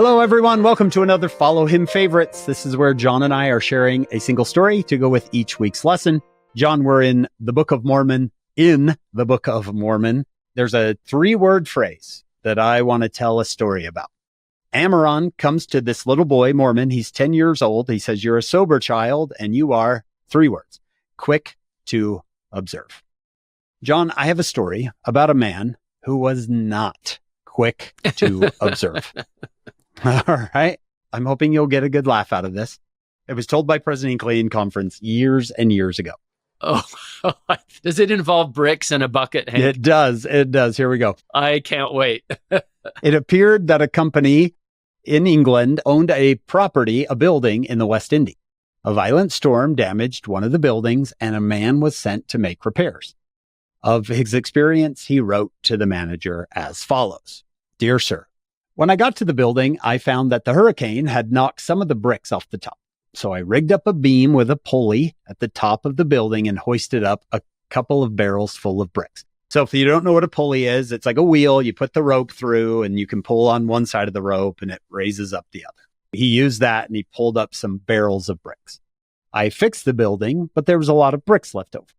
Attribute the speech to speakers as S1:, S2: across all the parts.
S1: Hello, everyone. Welcome to another Follow Him Favorites. This is where John and I are sharing a single story to go with each week's lesson. John, we're in the Book of Mormon. In the Book of Mormon, there's a 3-word phrase that I want to tell a story about. Amaron comes to this little boy, Mormon. He's 10 years old. He says, "You're a sober child, and you are," 3 words, "quick to observe." John, I have a story about a man who was not quick to observe. All right. I'm hoping you'll get a good laugh out of this. It was told by President Hinckley in conference years and years ago.
S2: Oh, does it involve bricks and a bucket, Hank?
S1: It does. It does. Here we go.
S2: I can't wait.
S1: It appeared that a company in England owned a building in the West Indies. A violent storm damaged one of the buildings, and a man was sent to make repairs. Of his experience, he wrote to the manager as follows: "Dear sir, when I got to the building, I found that the hurricane had knocked some of the bricks off the top. So I rigged up a beam with a pulley at the top of the building and hoisted up a couple of barrels full of bricks." So if you don't know what a pulley is, it's like a wheel. You put the rope through and you can pull on one side of the rope and it raises up the other. He used that and he pulled up some barrels of bricks. I fixed the building, but there was a lot of bricks left over.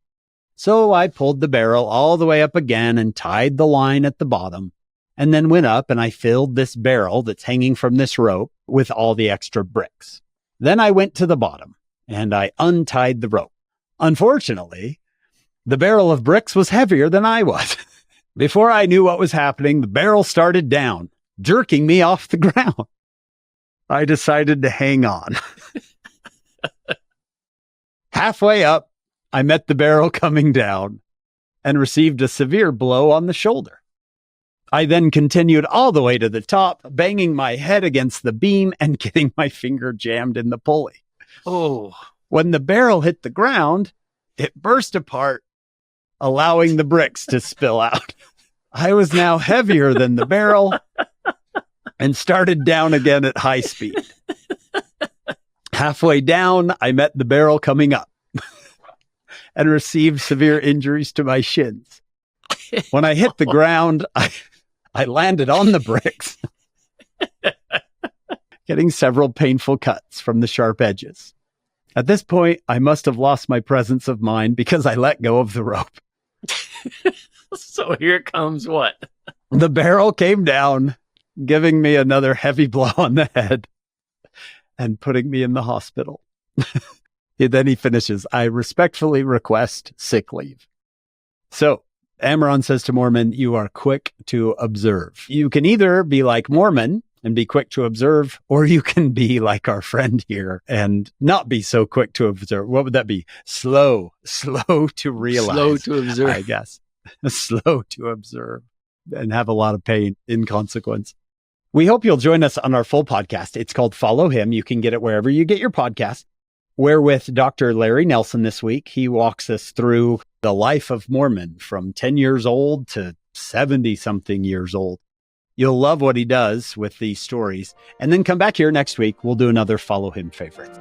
S1: So I pulled the barrel all the way up again and tied the line at the bottom, and then went up and I filled this barrel that's hanging from this rope with all the extra bricks. Then I went to the bottom and I untied the rope. Unfortunately, the barrel of bricks was heavier than I was. Before I knew what was happening, the barrel started down, jerking me off the ground. I decided to hang on. Halfway up, I met the barrel coming down and received a severe blow on the shoulder. I then continued all the way to the top, banging my head against the beam and getting my finger jammed in the pulley.
S2: Oh.
S1: When the barrel hit the ground, it burst apart, allowing the bricks to spill out. I was now heavier than the barrel and started down again at high speed. Halfway down, I met the barrel coming up and received severe injuries to my shins. When I hit the ground, I landed on the bricks, getting several painful cuts from the sharp edges. At this point, I must have lost my presence of mind because I let go of the rope.
S2: So here comes what?
S1: The barrel came down, giving me another heavy blow on the head and putting me in the hospital. Then he finishes, "I respectfully request sick leave." So Amaron says to Mormon, "You are quick to observe." You can either be like Mormon and be quick to observe, or you can be like our friend here and not be so quick to observe. What would that be? Slow to realize.
S2: Slow to observe.
S1: I guess. Slow to observe and have a lot of pain in consequence. We hope you'll join us on our full podcast. It's called Follow Him. You can get it wherever you get your podcast. We're with Dr. Larry Nelson this week. He walks us through the life of Mormon from 10 years old to 70-something years old. You'll love what he does with these stories. And then come back here next week. We'll do another Follow Him favorite.